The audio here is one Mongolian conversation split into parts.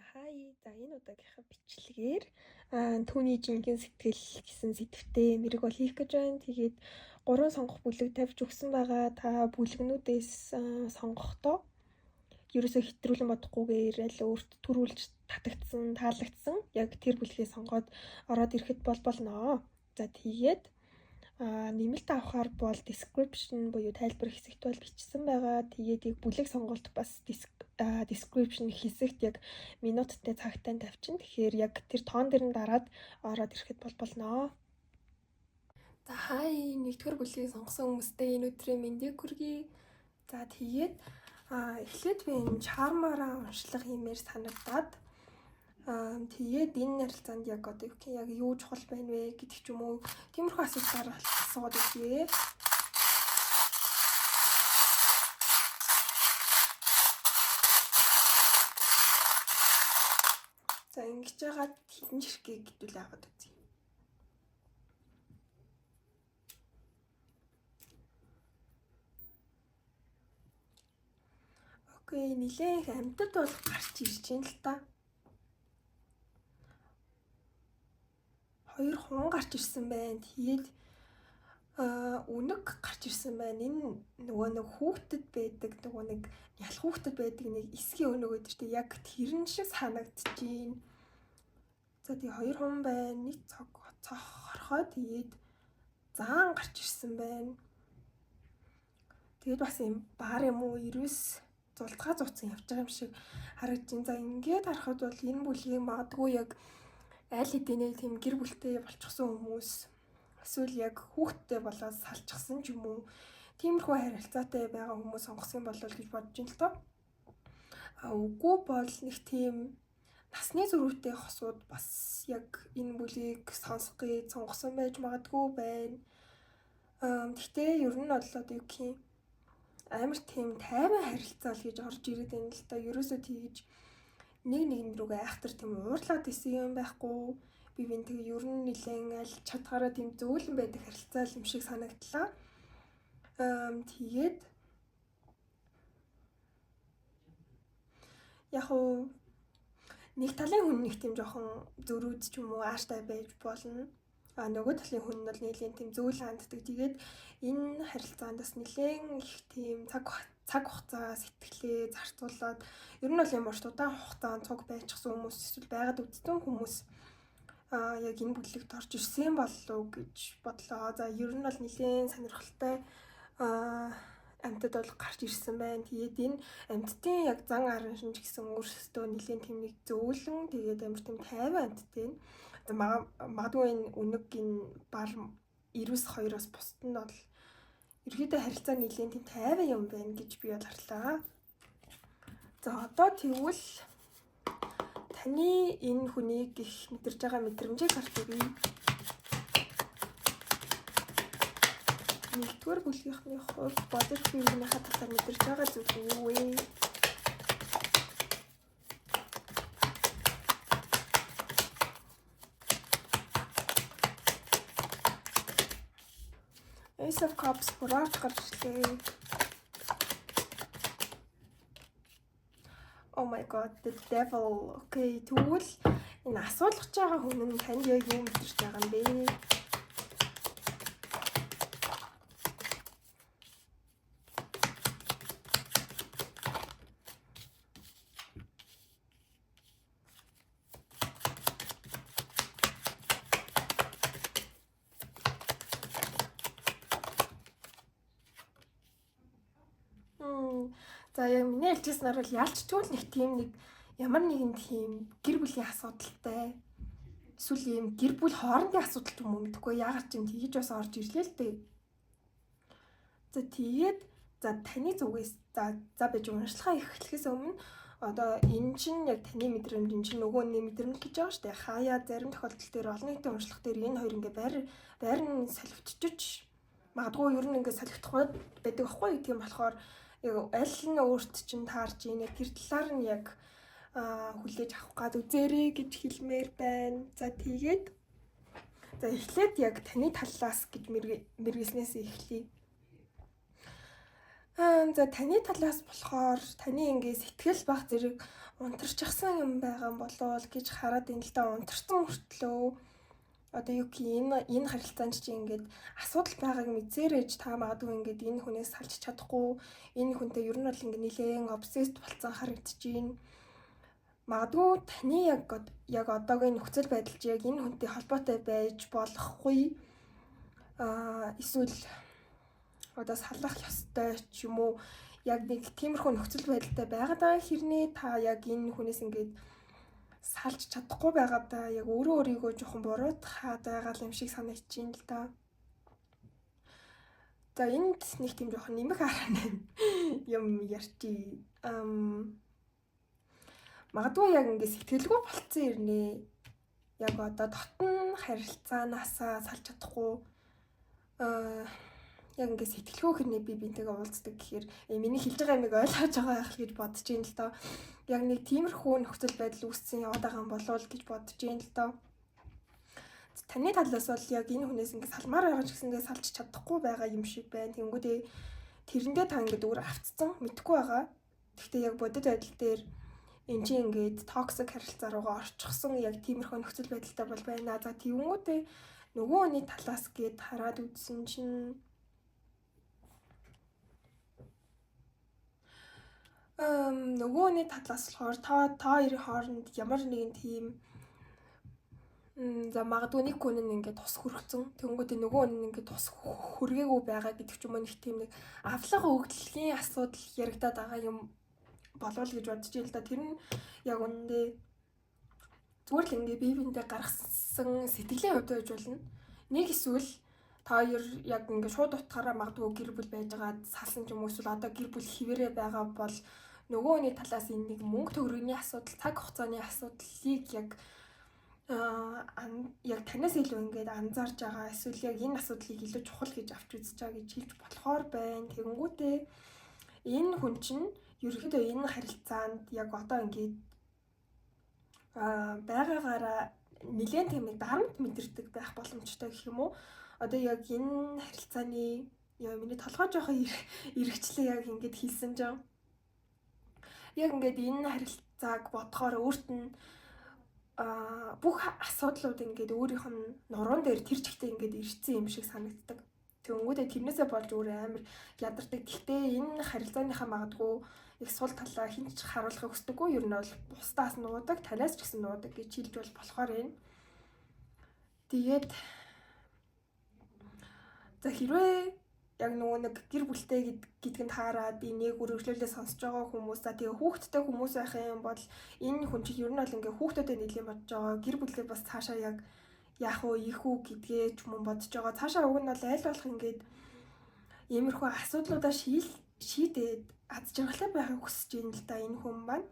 Хай. За энэ удаагийнхаа бичлэгээр түүний жинхэнэ сэтгэл гэсэн сэдвтээ мэрэг бол хийх гэж байна. Тэгээд 3 сонгох бүлэг тавьж өгсөн байгаа. Та бүлэгнүүдээс сонгохдоо ерөөсөө хэтрүүлэн бодохгүйгээр аль өөрт төрүүлж татагдсан, таалагдсан яг тэр бүлгээ сонгоод ороод ирэхэд болно. За тэгээд нэмэлт авахаар бол description буюу тайлбар хэсэгт бол бичсэн байгаа. Тэгээд яг бүлэг сонголт бас description хэсэгт яг минуттай цагтай тавьчин. Тэгэхээр яг тэр тоон дээр нь дараад ороод ирэхэд болно. За хай, нэгдүгээр бүлгийг сонгосон хүмүүстээ энэ өдрийн мэндийг хүргэе. За тэгээд эхлээд би энэ чармаараа уншлах юмээр санагдаад тэгээд энэ ярилцаанд яг одоо яг юу чухал байна вэ гэдэг ч юм уу тиймэрхүү асуултаар асууад үзье. За ингэж яагаад хідэн жиргээ гэдүүл аваад үзье. Окей, нилээх амьтад бол гарч ирж байна л та. 2 хүн гарч ирсэн байна. Тэгээд үнэг гарч ирсэн байна. Энэ нөгөө нэг хүүхдэд байдаг, нөгөө нэг ял хүүхдэд байдаг нэг эсгийн өнөг гэдэг чинь яг тэрэн шиг санагдчихээн. За тий 2 хүн байна. Нэг цог хорхоо тэгээд заан гарч ирсэн байна. Тэгээд бас юм баар юм уу ирвэс зултгаа зууцсан явж байгаа юм шиг харагдаж байна. За ингээд харахад бол энэ бүлгийн магадгүй яг аль хэдийнэ тийм гэр бүлтэй болчихсон хүмүүс эсвэл яг хүүхдтэй болоод салчихсан ч юм уу тиймэрхүү харилцаатай байгаа хүмүүс сонгосон болов гэж бодож байна л тоо. Үгүй бол нэг тийм насны зөрүүтэй хосууд бас яг энэ бүлгийг сонгосон байж магадгүй байна. Гэхдээ ер нь бол одоо юу гэх юм амар тийм тайван харилцаа л гэж орж ирээд байна л та. Ерөөсөө тэгж нэг рүүгээ айхтар тийм уурлаад исэн юм байхгүй. Би тэгээ ер нь нэлээд аль чадгаараа тийм зөөлөн байдаг харилцаа юм шиг санагдлаа. Тэгээд яг уу нэг талын хүн нэг тийм жоохон зөрүүд ч юм уу ааштай байж болно. Нөгөө талын хүн нь бол нэлээд тийм зөөлөн ханддаг. Тэгээд энэ харилцаанд бас нэлээд их тийм цаг хугацаа сэтгэлээ зарцуулаад ер нь бол ямар ч удаан хугацаанд цуг байчихсан хүмүүс эсвэл байгаад үдцсэн хүмүүс яг энэ бүлэгт орж ирсэн болов гэж бодлоо. За ер нь бол нэлээд сонирхолтой амьтад бол гарч ирсэн байна. Тэгээд энэ амьтдын яг зан арын шинж гэсэн өөрсдөө нэлээд тийм нэг зөөлөн тэгээд амар тийм тайван амьтд байна. Магадгүй энэ үнэг энэ бар 92-оос бусд нь бол ерөөдөө харилцаа нэлээд тийм тайван юм байна гэж би бол харлаа. За одоо тэгвэл таны энэ хүнийг их мэдэрж байгаа мэдрэмжийг харж өгье. Нэгдүгээр бүлгийнхний хувьд бодит биеийнхээ талаар мэдэрж байгаа зүйл юу вэ? Ace of Cups бурууч гарч ирлээ. Oh my god, the devil. Okay, тэгвэл энэ асуулгаж байгаа хүн нь танд яг юу мэдэрч байгаа юм бэ? За яг миний хэлжсэнээр бол ялчгүй л нэг тийм нэг ямар нэгэн тийм гэр бүлийн асуудалтай эсвэл юм гэр бүл хоорондын асуудал ч юм уу мэдэхгүй яагаад ч юм тэгж бас орж ирлээ л дээ. За тэгээд за таны зүгээс за байж уншлагаа эхлэхээс өмнө одоо энэ чинь яг таны мэдрэмж энэ чинь нөгөө нэг мэдрэмж гэж байгаа шүү дээ. Хаяа зарим тохиолдол дээр олон нийтийн уншлах дээр энэ хоёр ингээ байр нь солигдчих магадгүй ер нь ингээ солигдох байдаг байхгүй юу? Тийм болохоор аль нь өөрт чинь таарч ийн тэр талаар нь яг хүлээж авах гад үзээрэй гэж хэлмээр байна. За тэгээд за эхлээд яг таны талаас гэж мэргэснээс эхлэе. За таны талаас болохоор таны ингээ сэтгэл баг зэрэг унтарчихсан юм байгаа болов гэж хараад энэ л да унтарсан мөртлөө одоо юу гэх энэ харилцаанд чи ингээд асуудал байгааг мэдсээрэж та магадгүй ингээд энэ хүнээс салж чадахгүй энэ хүнтэй ер нь бол ингээд нэлээд обсесд болцсон харагдчихээн. Магадгүй таны яг одоогийн нөхцөл байдал чи яг энэ хүнтэй холбоотой байж болохгүй эсвэл одоо салах ёстой ч юм уу яг нэг тиймэрхүү нөхцөл байдалтай байгаад хэрнээ та яг энэ хүнээс ингээд салж чадахгүй байгаадаа яг өөрийгөө жоохон буруутгаад байгаа юм шиг санагдчихээн л да. За энд нэг тийм жоохон нэмэх арга юм ярьчих. Магадгүй яг ингээд сэтгэлгүй болцсон ирнэ. Яг одоо дотн харилцаанаасаа салж чадахгүй яг ингээд сэтгэлгүй хэрнээ би бинтэйгээ уулздаг гэхээр миний хэлж байгаа юмыг ойлгож байгаа байх гэж бодож юм л доо. Яг нэг тиймэрхүү нөхцөл байдал үүссэн яваад байгаа юм болов уу гэж бодож юм л доо. Таны талаас бол яг энэ хүнээс ингээд салмаар байгаа ч гэсэндээ салж чадахгүй байгаа юм шиг байна. Тэнгүүдээ тэрэндээ та ингээд өөр автцсан мэдгүй байгаа. Гэхдээ яг бодит байдал дээр энэ чинь ингээд токсик харилцаа руугаа орчихсон яг тиймэрхүү нөхцөл байдалтай бол байна. За тэнгүүдээ нөгөө хүний талаас гээд хараад үзсэн чинь нөгөөний талаас болохоор та хоёрын хооронд ямар нэгэн тийм за магадгүй нэг хүн нь ингээд тус хүрхсэн. Тэнгүүдээ нөгөө хүн нь ингээд тус хүргээгүй байгаа гэдэг ч юм уу нэг тийм нэг авлага өгдлөгийн асуудал яригадаад байгаа юм болов гэж бодож ийл да. Тэр нь яг үнэндээ зүгээр л ингээд бие биендээ гаргасан сэтгэлийн хувьд байж болно. Нэг эсвэл та хоёр яг ингээд шууд утгаараа магадгүй гэр бүл байж байгаа салсан ч юм уу эсвэл одоо гэр бүл хിവэрэ байгаа бол нөгөөний талаас энэ нэг мөнгө төгрөгийн асуудал, цаг хугацааны асуудлыг яг танаас илүү ингээд анзаарж байгаа эсвэл яг энэ асуудлыг илүү чухал гэж авч үзэж байгаа гэж хэлж болохоор байна. Тэгэнгүүтээ энэ хүн чинь ерөнхийдөө энэ харилцаанд яг одоо ингээд байгаагаараа нэлээд тийм нэг дарамт мэдэрдэг байх боломжтой гэх юм уу? Одоо яг энэ харилцааны миний толгой жоохон эргэжлээ яг ингээд хэлсэн жаа. Яг ингээд энэ харилцааг бодохоор өөрт нь бүх асуудлууд ингээд өөрийнх нь нуруунд дээр тэр чигтээ ингээд ирсэн юм шиг санагддаг. Тэнгүүдээ тэрнээсээ болж өөр амар ядардаг. Гэхдээ энэ харилцааныхаа магадгүй их сул талаа хинч харуулахыг хүсдэггүй. Ер нь бол бусдаас нуудаг, танаас ч гэсэн нуудаг гэж хэлж бол болохоор юм. Тэгээд за хэрвээ яг нөгөө нэг гэр бүлтэй гэдг нь таарад энийг үргэлжлүүлээ сонсож байгаа хүмүүс за тэгээ хүүхэдтэй хүмүүс байх юм бол энэ хүн чинь ер нь бол ингээ хүүхдүүдэд нийлэн бодож байгаа гэр бүлээ бас цаашаа яг яах вэ ийх үү гэдгээ ч юм бодож байгаа цаашаа уг нь бол аль болох ингээд иймэрхүү асуудлуудаа шийдээд аз жаргалтай байхыг хүсэж байна л да энэ хүн маань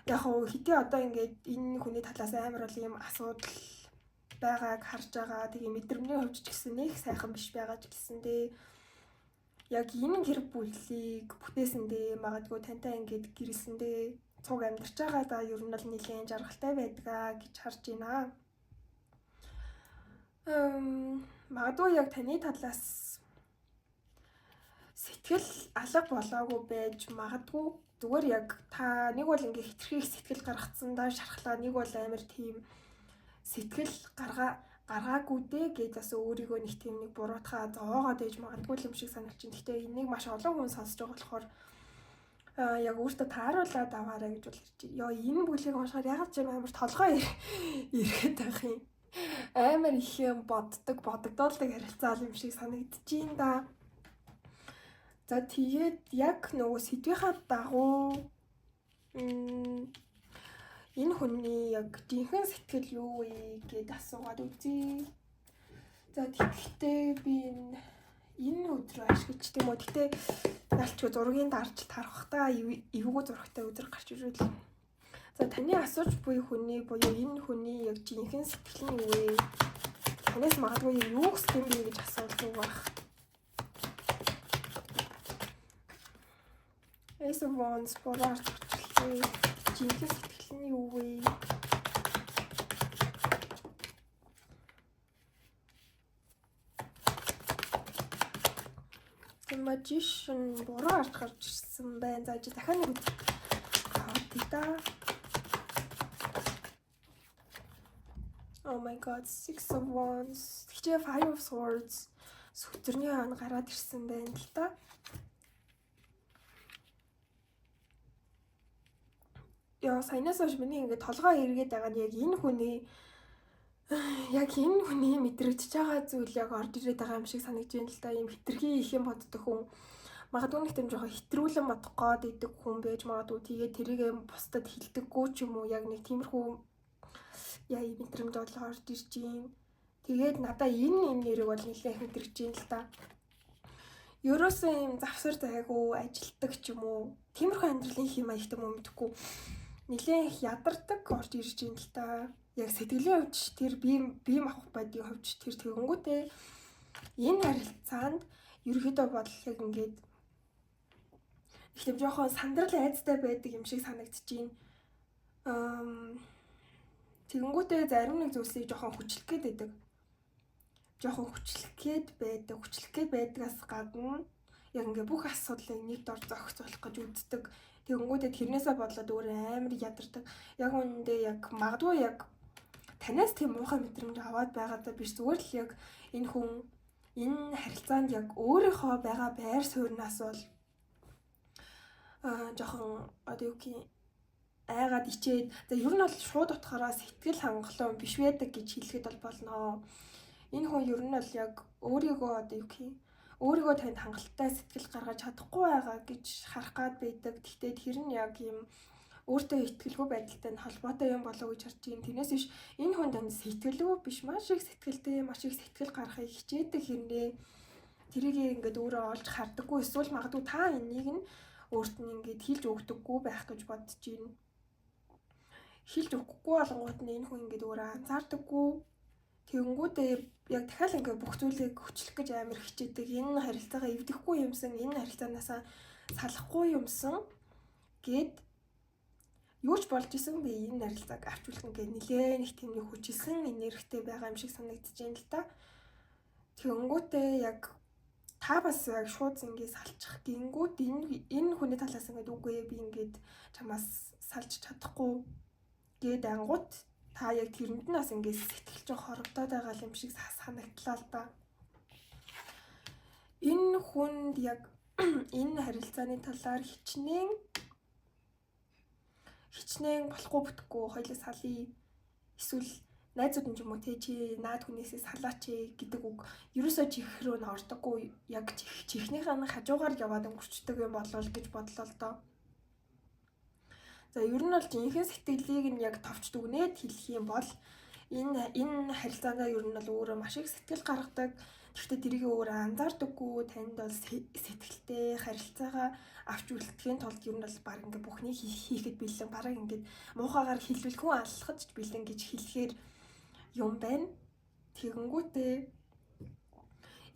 яг хөө хэдий одоо ингээд энэ хүний талаас амар бол ийм асуудал байгааг харж байгаа. Тэгээ мэдрэмжийн хувьд ч гэсэн нэг сайхан биш байгаа ч гэсэндээ яг энэ гэр бүлийг бүтээсэндээ магадгүй тантай ингээд гэрэлсэндээ цуг амьдарч байгаа да ер нь л нэлээд жаргалтай байдгаа гэж харж байна. Магадгүй яг таны талаас сэтгэл алга болоогүй байж магадгүй зүгээр яг та нэг бол ингээ хитрхи сэтгэл гаргацсан да шархлаа нэг бол амар тийм сэтгэл гаргаагүй дээ гэж бас өөрийгөө нэг тийм нэг буруутгаа зоогоод ээж магадгүй юм шиг санагдчих. Гэхдээ энийг маш олон хүн сонсож байгаа болохоор яг өөртөө тааруулаад аваарай гэж бол ярьж байна. Яа энэ бүлийг уншихаар ягаад ч юм амар толгой ирэхэд байх юм. Амар их юм бодогдуулдаг харилцаа юм шиг санагдчихээн да. За тэгээд яг нөгөө сэдвийнхаа дагуу энэ хүний яг жинхэнэ сэтгэл юу вэ гэдээ асуугаад үзье. За тэгэхдээ би энэ өдрөө ашиглаж тийм үү. Гэхдээ ялчгүй зургийг дарж тарах та эвгүй зурагтай өдөр гарч ирвэл. За таны асууж буй хүний буюу энэ хүний яг жинхэнэ сэтгэл нь юу вэ? Танаас магадгүй юу гэсэн бэ гэж асуулт байх. Ace of Wands бороор зурчлээ. Жинхэнэ сэтгэл нь юу вэ? magician буруу ард гарч ирсэн байна. За дахиад нэг авъя. Oh my god, 6 of wands. Тэгчээ 5 of swords. Сүтрний хаан гараад ирсэн байна л та. Яа, саянаас хойш миний ингээд толгой эргээд байгаа нь яг энэ хүний мэдрэгдэж байгаа зүйл яг орж ирээд байгаа юм шиг санагдаж байна л да. Ийм хитрхи их юм боддог хүн. Магадгүй нэг тийм жоохон хитрүүлэн бодох гээд идэг хүн байж магадгүй. Тэгээд тэрийг бусдад хилдэггүй ч юм уу. Яг нэг тиймэрхүү яа мэдрэмж бол орж ирж байна. Тэгээд надаа энэ нэрийг бол нэлээд их мэдрэгж байна л да. Ерөөсөө ийм завсар зайгүй ажилтдаг ч юм уу. Тиймэрхүү амьдралын хэм маягтай юм мэдхгүй. Нэлээд их ядардаг орж ирж байна л да. Яг сэтгэлийн хувьд тэр бие махбод байдгийн хувьд тэр тэгэнгүүтээ энэ харилцаанд ерөөдөө бол яг ингээд их тийм жоохон сандрал айцтай байдаг юм шиг санагдаж байна. Тэгэнгүүтээ зарим нэг зүйлсийг жоохон хүчлэх гээд байдаг. Хүчлэх гээд байдгаас гадна яг ингээд бүх асуудлыг нэг дор зохицуулах гэж үздэг. Тэгэнгүүтээ тэрнээсээ бодлоод өөрөө амар ядардаг. Яг үүндээ яг магадгүй яг танаас тийм муухай мэдрэмж аваад байгаадаа биш, зүгээр л яг энэ хүн энэ харилцаанд яг өөрийнхөө байгаа байр сууриас бол жоохон айгаад ичээд ер нь бол шууд утгаараа сэтгэл хангалуун биш байдаг гэж хэлэхэд бол болно. Энэ хүн ер нь бол яг өөрийгөө танд хангалттай сэтгэл гаргаж чадахгүй байгаа гэж харах гад байдаг. Гэхдээ тэр нь яг юм өөртөө итгэлгүй байдалтай нь холбоотой юм болов уу гэж харж байна. Тэрнээс биш энэ хүн танд сэтгэлгүй биш, маш их сэтгэлтэй, маш их сэтгэл гаргахыг хичээдэг хэрнээ тэрийг ингээд өөрөө олж хардаггүй, эсвэл магадгүй та энийг нь өөрт нь ингээд хэлж өгдөггүй байх гэж бодож байна. Хэлж өгөхгүй болгонгууд нь энэ хүн ингээд өөрөө анзаардаггүй. Тэгэнгүүтээ яг дахиад ингээд бүх зүйлийг хүчлэх гэж амар хичээдэг. Энэ харилцаагаа эвдэхгүй юмсан, энэ харилцаанаас салахгүй юмсан гэд юу ч болж исэн би энэ харилцааг авчулах ингээд нэлээд нэг тийм нэг хүчилсэн энергитэй байгаа юм шиг санагдаж байна л да. Тэгэнгүүтээ яг та бас яг шууд ингээд салчих гингүүд энэ хүний талаас ингээд үгүй би ингээд чамаас салж чадахгүй гээд ангууд та яг тэрэнд нь бас ингээд сэтгэл жоо хорогдоод байгаа юм шиг санагдлаа л да. Энэ хүнд яг энэ харилцааны талаар хичнээн болохгүй бүтэхгүй хоёлоо салъя. Эсвэл найзууд нь ч юм уу чи наад хүнээсээ салаач гэдэг үг ерөөсөө чих рүү н ордоггүй. Яг чихнийхээ хажуугаар яваад өнгөрчдөг юм болов гэж бодлоо л доо. За ер нь бол жинхэнэ сэтгэлийг нь яг товч дүгнээд хэлэх юм бол энэ харилцаандаа ер нь бол өөрөө маш их сэтгэл гаргадаг. Гэхдээ тэрийг өөрөө анзаардаггүй, танд бол сэтгэлтэй харилцаагаа авч үлдэхийн тулд ер нь бол баг ингээ бүхнийг хийхэд бэлэн, бараг ингээд муухайгаар хэлвэл хүн аллахад ч бэлэн гэж хэлэхээр юм байна. Тэгэнгүүтээ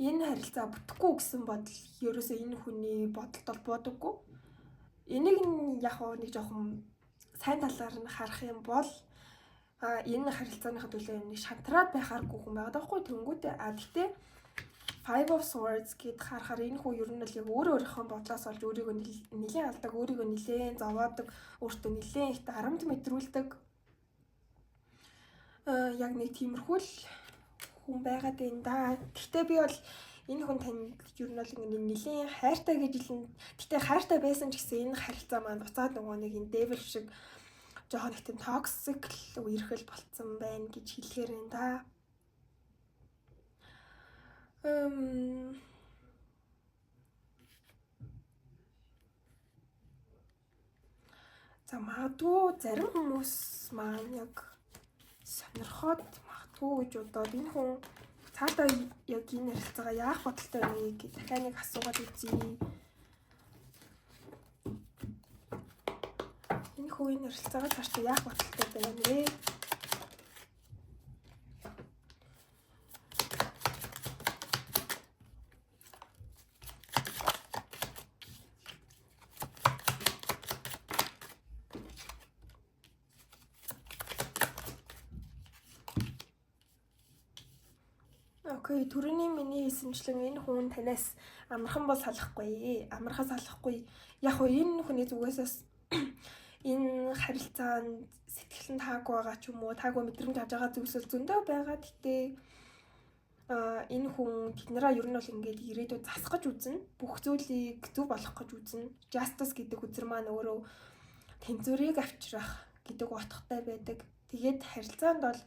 энэ харилцаа бүтэхгүй гэсэн бодол ерөөсөө энэ хүний бодолд бол бодоггүй. Энийг нь яг нэг жоохон сайн талаар нь харах юм бол энэ харилцааныхаа төлөө нэг шантраад байхааргүй хүн байгаа даахгүй. Тэнгүүтээ гэхдээ 5 of swords гэд харахаар энэ хүн ер нь л яг өөрийнхөө бодлоос олж өөрийгөө нэлээд алдаг, өөрийгөө нэлээд зовоодог, өөртөө нэлээд их дарамт мэдрүүлдэг. Яг нэг тиймэрхүү л хүн байгаад байна да. Гэхдээ би бол энэ хүн танд ер нь бол ингээд нэлээд хайртай гэж хэлнэ. Гэхдээ хайртай байсан ч гэсэн энэ харилцаа маань буцаад нөгөө нэг энэ devil шиг жоохон их тийм toxic үерхэл болцсон байна гэж хэлэхээр байна да. За магадгүй зарим хүмүүс маань яг сонирхоод магадгүй гэж бодоод энэ хүн цаадаа яг энэ харилцаагаа яах бодолтой вэ гэж дахиад нэг асуугаад үзье. Энэ хүн энэ харилцаагаа цаашдаа яах бодолтой байна вэ? Окей, түрүүний миний эсэмшлэн энэ хүн танаас амархан бол салахгүй. Амархан салахгүй. Яг уу энэ хүний зүгээсээс энэ харилцаанд сэтгэл нь таагүй байгаа ч юм уу, таагүй мэдрэмж авч байгаа зүйлс зөндөө байгаа. Гэтэ энэ хүн тэднэраа ер нь бол ингээд ирээдүйд засгаж үзнэ. Бүх зүйлийг зөв болгох гэж үзнэ. Justice гэдэг үзэр маань өөрөө тэнцвэрийг авчрах гэдэг утгатай байдаг. Тэгээд харилцаанд бол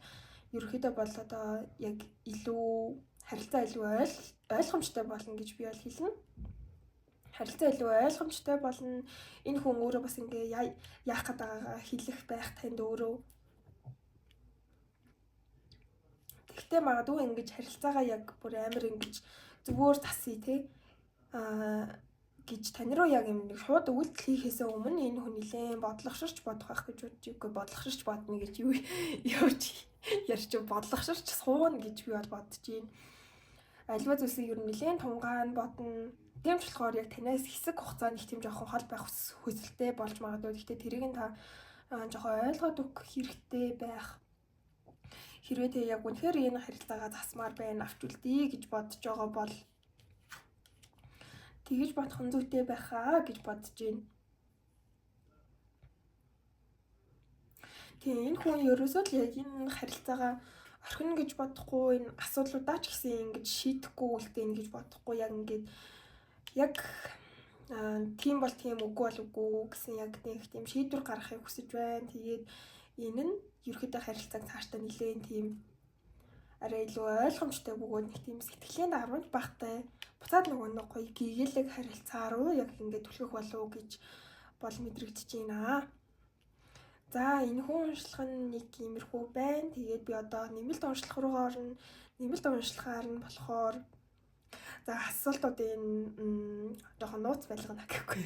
ерөөхдөө бол одоо яг илүү харилцаа илүү ойлгомжтой болно гэж би бол хэлнэ. Харилцаа илүү ойлгомжтой болно. Энэ хүн өөрөө бас ингээ яах гээд байгаагаа хэлэх байх танд өөрөө. Тэгтээ магадгүй ингэж харилцаагаа яг бүр амар ингэж зүгээр засъя те гэж тань руу яг юм нэг шууд үйлдэл хийхээс өмнө энэ хүн нэлээд бодлогоширч бодох байх гэж бодож үгүй бодлогоширч бодно гэж юу явж ярьж бодлогоширч сууна гэж би бол бодож байна. Альва зүйлсийг ер нь нэлээд тунгаан бодно. Тэмч болохоор яг танаас хэсэг хугацаанд их тийм жоохон хол байх хүсэлтэй болж магадгүй. Гэхдээ тэрийг нь та жоохон ойлгоод өгөх хэрэгтэй байх. Хэрвээ тэ яг үнэхээр энэ харилцаагаа засмаар байна, авч үлдээ гэж бодож байгаа бол тэгэж бодох нь зүйтэй байхаа гэж бодож байна. Тэгээ энэ хүн ерөөсөө л яг энэ харилцаагаа орхино гэж бодохгүй, энэ асуудлуудаа ч гэсэн ингэж шийдэхгүй үлдээн гэж бодохгүй яг ингээд яг тийм бол тийм үгүй бол үгүй гэсэн яг нэг тийм шийдвэр гаргахыг хүсэж байна. Тэгээд энэ нь ерөөхдөө харилцааг цаашдаа нэлээд тийм арай илүү ойлгомжтой бөгөөд нэг тийм сэтгэлийн дарамж багтай буцаад нөгөө нэг гоё гэгээлэг харилцаа руу яг ингээд түлхэх болов гэж бол мэдрэгдэж байна. За энэ хүн уншлах нь нэг иймэрхүү байна. Тэгээд би одоо нэмэлт уншлах руугаа орно. Нэмэлт уншлахаар нь болохоор за асуултуудын жоохон нууц байлгана гэхгүй.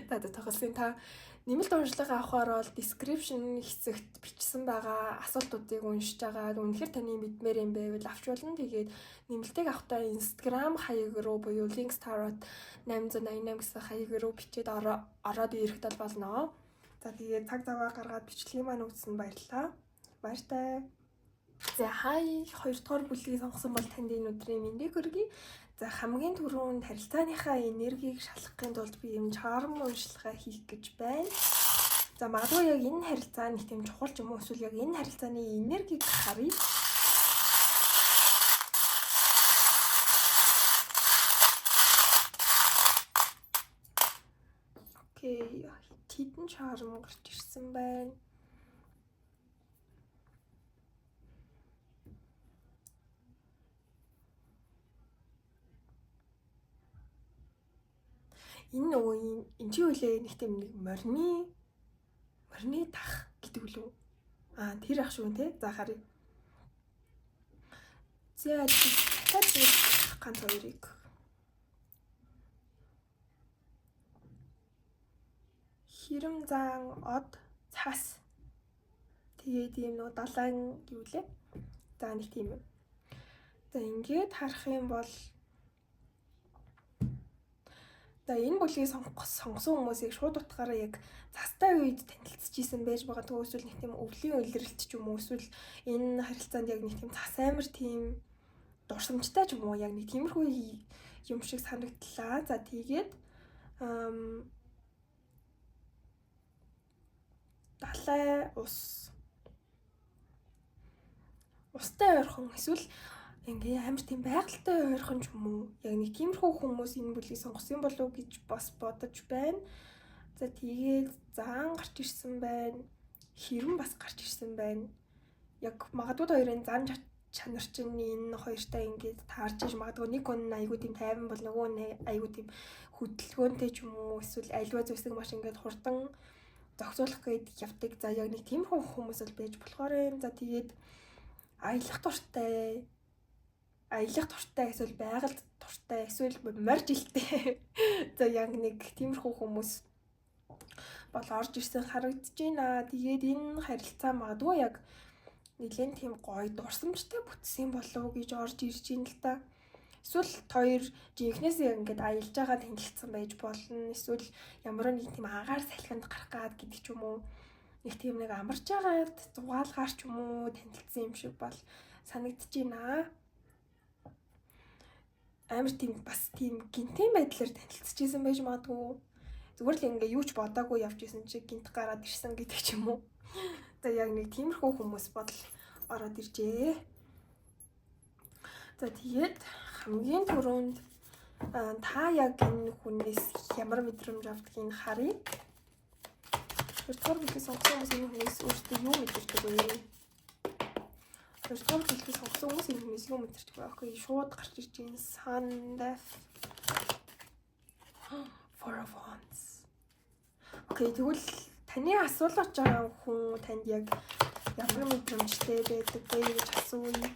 За тоглосон та нэмэлт уншлагаа авахаар бол description хэсэгт бичсэн байгаа асуултуудыг уншиж байгаа. Үнэхээр таны мэдмээр юм байвал авч болно. Тэгээд нэмэлтийг авахдаа Instagram хаяг руу буюу linkstarot 888 гэсэн хаяг руу бичээд ороод ирэх тал болно. За тэгээд цаг заваа гаргаад бичлэгийн маань үзсэн баярлалаа. Баяртай. За хай 2 дугаар бүлгийг сонгосон бол танд энэ өдрийн мэндийг хүргэе. За хамгийн түрүүнд харилцааныхаа энергийг шалгахын тулд би юм чарм уншлагаа хийх гэж байна. За магадгүй яг энэ харилцаа нэг тийм чухал ч юм уу эсвэл яг энэ харилцааны энергийг харъя. Окей, хитэн чарм гарч ирсэн байна. Энэ нөгөө энэ чи үлээ нэг тийм нэг морины тах гэдэг үлээ. Тэр ах шүү те. За харъя. За дахиад нэг ганц хоёрыг. Хэрэм зан од цас. Тэгээд ийм нөгөө далайн юу лээ. За нэг тийм юм. За ингээд харах юм бол за энэ бүлгийг сонгосон хүмүүсийг шууд утгаараа яг цастай үед танилцчихсэн байж байгаа. Тэгвэл эсвэл нэг тийм өвлийн үйлрэлт ч юм уу эсвэл энэ харилцаанд яг нэг тийм цас амир тийм дурсамжтай ч юм уу яг нэг тиймэрхүү юм шиг санагдлаа. За тэгээд далай устай ойрхон эсвэл ингээ амар тийм байгальтай ойрхон ч юм уу яг нэг тиймэрхүү хүмүүс энэ бүлгийг сонгосон болов гэж бас бодож байна. За тэгээд заан гарч ирсэн байна. Хэрэм бас гарч ирсэн байна. Яг магадгүй хоёрын зан чанар чинь энэ хоёртай ингээд таарч иж магадгүй нэг хүн айгуу тийм тайван бол нөгөө нь айгуу тийм хөдөлгөөнтэй ч юм уу эсвэл альва зүйлсийг маш ингээд хурдан зохицуулах гээд явдаг. За яг нэг тиймэрхүү хүмүүс бол байж болохоор юм. За тэгээд аялах дуртай эсвэл байгальд дуртай эсвэл морж илтэй. За яг нэг тиймэрхүү хүмүүс бол орж ирсэн харагдаж байна. Тэгээд энэ харилцаа магадгүй яг нэлээд тийм гоё дурсамжтай бүтсэн болов гэж орж ирж байна л та. Эсвэл хоёр жинхнээсээ ингээд аялж байгаа танилцсан байж болно. Эсвэл ямар нэг тийм агаар салхинд гарах гад гэдэг ч юм уу. Нэг тийм нэг амарч байгаад зугаалгаар ч юм уу танилцсан юм шиг бол санагдаж байна. амар тийм бас тийм гинтийн байдлаар танилцчихсэн байж магадгүй. Зүгээр л ингээ юу ч бодоогүй явж исэн чи гинт гараад ирсэн гэдэг ч юм уу. За яг нэг тиймэрхүү хүмүүс бодол ороод иржээ. За тэгээд хамгийн түрүүнд та яг энэ хүнээс ямар мэдрэмж авдгийг харъя. Өөртөө бүлгээс сонгосон хүмүүс энэ хүнээс өөртөө юу мэдэрдэг вэ? Өөртөө бүлгээс сонгосон хүмүүс энэ хүнээс юу мэдэрдэг вэ? Окей, шууд гарч ирж байна. Sandef. Four of Wands. Окей, тэгвэл таны асуулж байгаа хүн танд яг ямар мэдрэмжтэй байдаг вэ гэж асууя.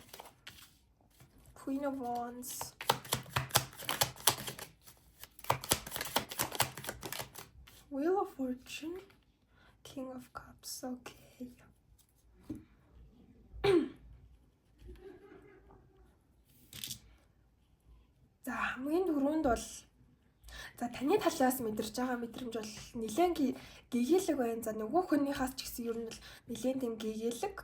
Queen of Wands. Wheel of Fortune. King of Cups. Okay. За хамгийн түрүүнд бол за таны талаас мэдэрч байгаа мэдрэмж бол нэлээд гэгээлэг байна. За нөгөө хүнийхээс ч гэсэн ер нь бол нэлээд тийм гэгээлэг.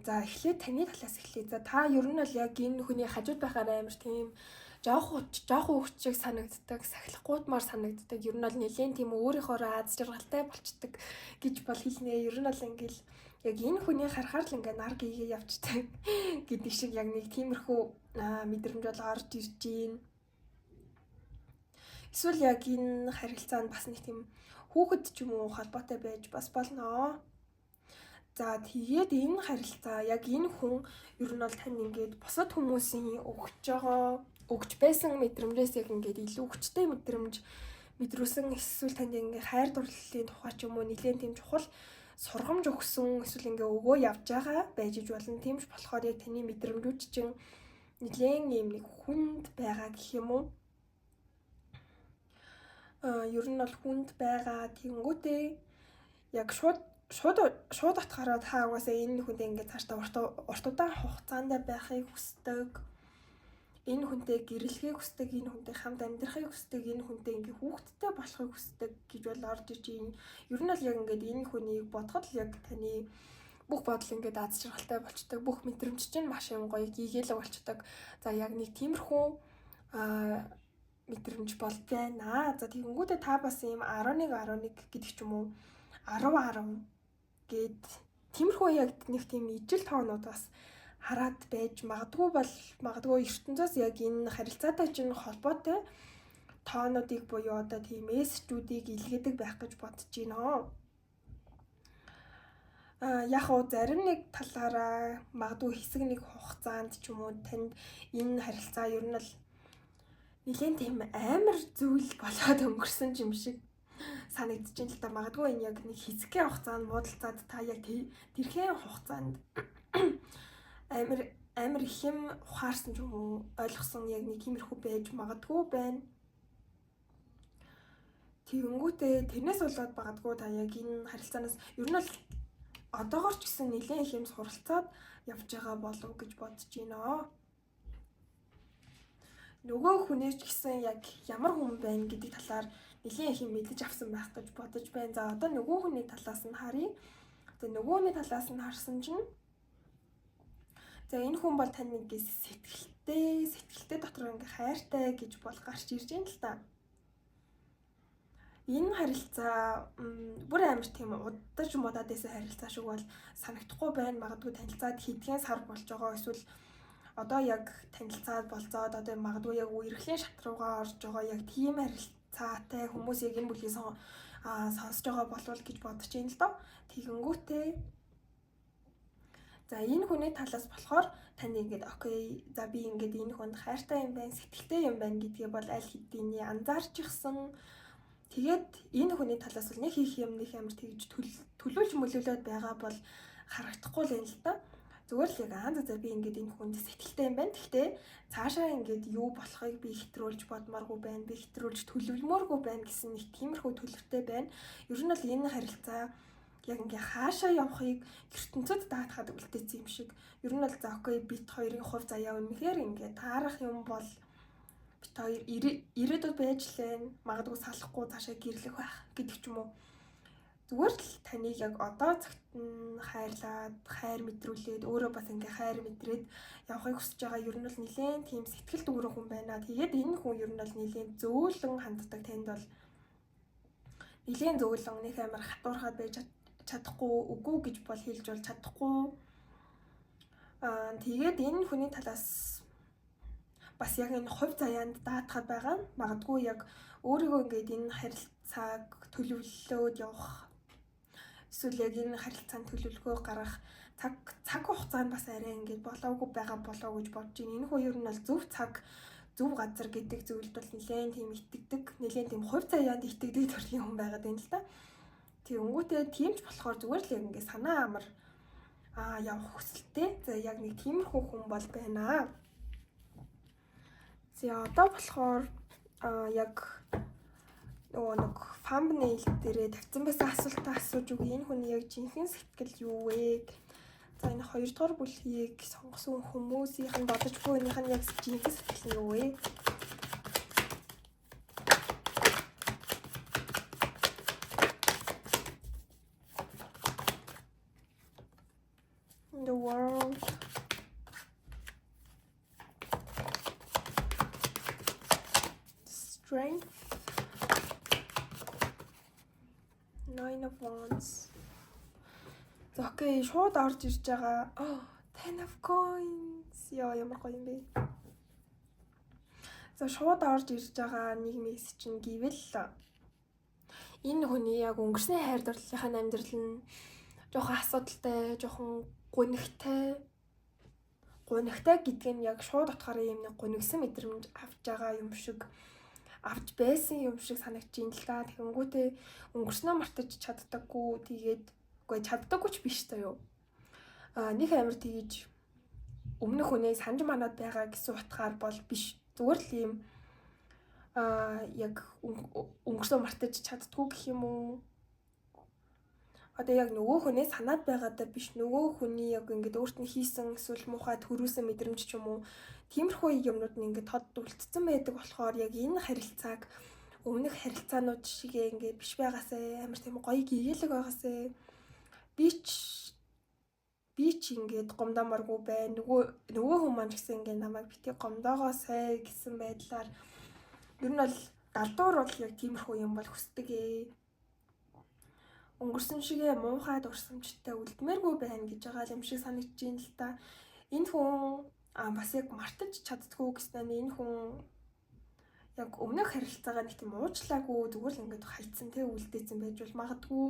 За эхлээд таны талаас эхлэе. За та ер нь бол яг энэ хүний хажууд байхаар амар тийм жоохон өвчиг санагддаг, сахилахгүйдмаар санагддаг. Ер нь бол нэлээд тийм өөрийнхөө аз жаргалтай болчдөг гэж бол хэлнэ. Ер нь бол ингээл яг энэ хүний харахаар л ингээ нар гээгээ явцдаг гэдэг шиг яг нэг тиймэрхүү мэдрэмж бол орж ирж байна. Эсвэл яг энэ харилцаанд бас нэг тийм хүүхэд ч юм уу холбоотой байж бас болно. За тэгээд энэ харилцаа яг энэ хүн ер нь бол тань ингээд бусад хүмүүсийн өгч байсан мэдрэмжээс яг ингээд илүү хүчтэй мэдрэмж мэдрүүлсэн эсвэл танд ингээ хайр дурлалын тухай ч юм уу нэлээд тийм чухал сургамж өгсөн эсвэл ингээ өгөө явж байгаа байж болно. Тиймч болохоор яг таны мэдрэмжүүд чинь нэлээд юм нэг хүнд байгаа гэх юм уу? Ер нь бол хүнд байгаа тэгэнгүүтээ яг шууд атгаараа та угаасаа энэ хүнтэй ингээ цаашдаа урт удаан хугацаанд байхыг хүсдэг. Энэ хүнтэй гэрэлхийг хүсдэг, энэ хүнтэй хамт амьдрахыг хүсдэг, энэ хүнтэй ингээ хүүхэдтэй болохыг хүсдэг гэж бол орж иж юм. Ер нь бол яг ингээд энэ хүнийг бодоход л яг таны бүх бодол ингээд аз жаргалтай болчдөг, бүх мэдрэмж чинь маш юм гоё гэгээлэг болчдөг. За яг нэг тиймэрхүү мэдрэмж бол байна. За тэгэнгүүтээ та бас ийм 11 гэдэг ч юм уу 10 гээд тиймэрхүү яг нэг тийм ижил тоонууд бас хараад байж магадгүй ертөнцөөс яг энэ харилцаатай чинь холбоотой тоонуудыг буюу одоо тийм мессежүүдийг илгээдэг байх гэж бодож байна. Яг уу зарим нэг талаараа магадгүй хэсэг нэг хугацаанд ч юм уу танд энэ харилцаа ер нь л нэлээд тийм амар зүйл болоод өнгөрсөн юм шиг санагдчихээн л да. Магадгүй энэ яг нэг хэсгийн хугацаанд муудалцаад та яг тэрхэн хугацаанд амар их юм ухаарсан ч юм уу ойлгосон яг нэг тиймэрхүү байж магадгүй байна. Тэгэнгүүтээ тэрнээс болоод магадгүй та яг энэ харилцаанаас ер нь бол одоогоор ч гэсэн нэлээд их юм суралцаад явж байгаа болов гэж бодож байна. Нөгөө хүнээс ч гэсэн яг ямар хүн байна гэдэг талаар нэлээд их юм мэдэж авсан байх гэж бодож байна. За одоо нөгөө хүний талаас нь харъя. За нөгөө хүний талаас нь харсан чинь за энэ хүн бол таны сэтгэлтэй дотор ингээ хайртай гэж бол гарч ирж байна л та. Энэ харилцаа бүр амар тийм удаж мудаад байсан харилцаа шиг бол санагдахгүй байна. Магадгүй танилцаад хэдхэн сар болж байгаа эсвэл одоо яг танилцаад болцоод одоо магадгүй яг үерхлийн шат руугаа орж байгаа яг тийм харилцаатай хүмүүс яг энэ бүлгийг сонсож байгаа болов гэж бодож байна л доо. Тэгэнгүүтээ за энэ хүний талаас болохоор тань ингээд окей за би ингээд энэ хүнд хайртай юм байна, сэтгэлтэй юм байна гэдгээ бол аль хэдийн анзаарч ихсэн. Тэгээд энэ хүний талаас бол нэг хийх юм нэг амар тэгж төлөвлөж мөлөөлөд байгаа бол харагдахгүй л юм л та. Зүгээр л яг за би ингээд энэ хүнд сэтгэлтэй юм байна. Гэхдээ цаашаа ингээд юу болохыг би хэтрүүлж бодмооргүй байна. Би хэтрүүлж төлөвлөмөөргүй байна гэсэн нэг тиймэрхүү төлөвтэй байна. Ер нь бол энэ харилцаа яг ингээ хаашаа явахыг ертөнцөд даатахад үлдээсэн юм шиг. Ер нь бол за окей бит хоёрын хувь заяа үнэхээр ингээ таарах юм бол бит хоёр ирээдүйд байж лээ. Магадгүй салахгүй цаашаа гэрлэх байх гэдэг ч юм уу. Зүгээр л таныг яг одоо цагт нь хайрлаад, хайр мэдрүүлээд, өөрөө бас ингээ хайр мэдрээд явахыг хүсэж байгаа. Ер нь бол нэлээд тийм сэтгэл дүүрэн хүн байна. Тэгээд энэ хүн ер нь бол нэлээд зөөлөн ханддаг. Танд бол нэлээд зөөлөн, нэг амар хатуурхаад байж чадахгүй, үгүй гэж бол хэлж бол чадахгүй. Тэгээд энэ хүний талаас бас яг энэ хувь заяанд даатахад байгаа. Магадгүй яг өөрийгөө ингээд энэ харилцааг төлөвлөлөөд явах, эсвэл яг энэ харилцаанд төлөвлөгөө гаргах цаг хугацаанд бас арай ингээд болоогүй байгаа болоо гэж бодож байна. Энэ хоёр нь бол зөв цаг, зөв газар гэдэг зүйлд бол нэлээд тийм итгэдэг, нэлээд тийм хувь заяанд итгэдэг төрлийн хүн байгаад байна л да. Тэгэнгүүтээ тиймч болохоор зүгээр л яг ингээд санаа амар явах хүсэлтэй. За яг нэг тиймэрхүү хүн бол байна. За одоо болохоор яг нөгөө нэг thumbnail дээрээ тавьсан байсан асуултаа асууж өгье. Энэ хүний яг жинхэнэ сэтгэл юу вэ? За энэ 2 дугаар бүлгийг сонгосон хүмүүсийнх нь бодож буй энийх нь яг жинхэнэ сэтгэл нь юу вэ? In the world. Strength. 9 of Wands. За окей, шууд орж ирж байгаа. 10 of Coins. Ямар гоё юм бэ? За шууд орж ирж байгаа нэг мессеж нь гэвэл энэ хүний яг өнгөрсний хайр дурлалынхаа амьдрал нь жоохон асуудалтай, жоохон гунигтай гэдэг нь яг шууд утгаараа юм нэг гунигсан мэдрэмж авч байгаа юм шиг, авч байсан юм шиг санагдаж ин л да. Тэгэнгүүтээ өнгөрснөө мартаж чаддаггүй, тэгээд үгүй чаддаггүй ч биш таа юу. Нэг амар тэгж өмнөх хүнээ санаж манаад байгаа гэсэн утгаар бол биш. Зүгээр л юм яг өнгөрснөө мартаж чаддаггүй гэх юм уу? Одоо яг нөгөө хүнээ санаад байгаадаа биш, нөгөө хүний яг ингээд өөрт нь хийсэн эсвэл муухай төрүүлсэн мэдрэмж ч юм уу, тиймэрхүү юмнууд нь ингээд тод үлдсэн байдаг болохоор яг энэ харилцааг өмнөх харилцаанууд шигээ ингээд биш байгаасаа амар тийм гоё гэгээлэг байгаасаа би ч ингээд гомдооморгүй байна. Нөгөө хүн маань ч гэсэн ингээд намайг бити гомдоогоосай гэсэн байдлаар ер нь бол галдуур бол яг тиймэрхүү юм бол хүсдэг ээ. Өнгөрсөн шигээ муухай дурсамжтай үлдмээргүй байна гэж байгаа юм шиг санагдаж байна л та. Энэ хүн бас яг мартаж чаддгүй гэсэн энэ хүн яг өмнөх харилцаагаа нэг тийм уучлаагүй, зүгээр л ингээд хайцсан те үлдээсэн байж бол магадгүй.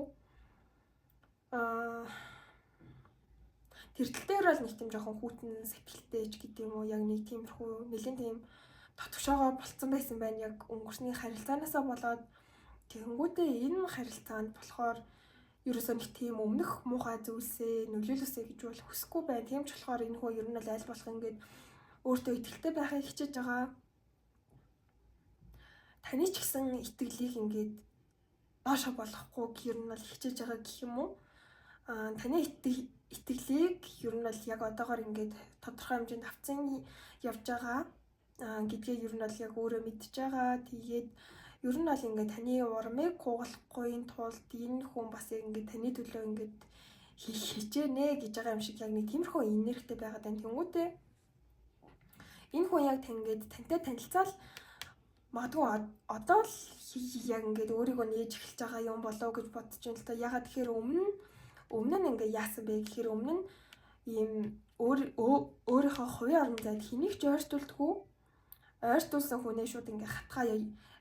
Тэр тал дээр бол нэг тийм жоохон хүүтэн сэтгэлтэйч гэдэг юм уу, яг нэг тиймэрхүү нэлээд тийм татвшоогоо болцсон байсан байна яг өнгөрсний харилцаанаасаа болоод. Тэгэнгүүтээ энэ харилцаанд болохоор ерөөсөө нэг тийм өмнөх муухай зүйлсээ нөлөөлөсэй гэж бол хүсэхгүй байна. Тийм ч болохоор энэ хүн ер нь аль болох ингээд өөртөө итгэлтэй байхыг хичээж байгаа. Таны ч гэсэн итгэлийг ингээд доошо болгохгүй ер нь бол хичээж байгаа гэх юм уу? Таны итгэлийг ер нь бол яг одоогоор ингээд тодорхой хэмжээнд авцсан явж байгаа гэдгээ ер нь бол яг өөрөө мэдж байгаа. Тэгээд ер нь бол ингээд таны урмыг хугалахгүй тулд энэ хүн бас ингээд таны төлөө ингээд хичээнэ гэж байгаа юм шиг яг нэг тиймэрхүү энергитэй байгаад байна. Тэнгүүтээ энэ хүн яг ингээд тантай танилцаал магадгүй одоо л яг ингээд өөрийгөө нээж эхэлж байгаа юм болоо гэж бодож байна л та. Ягаад тэгэхээр өмнө нь ингээд яасан бэ гэхээр өмнө нь ийм өөрийнхөө хувийн орон зайд хэнийг ч ойртуулсан хүнээ шууд ингээд хатгаа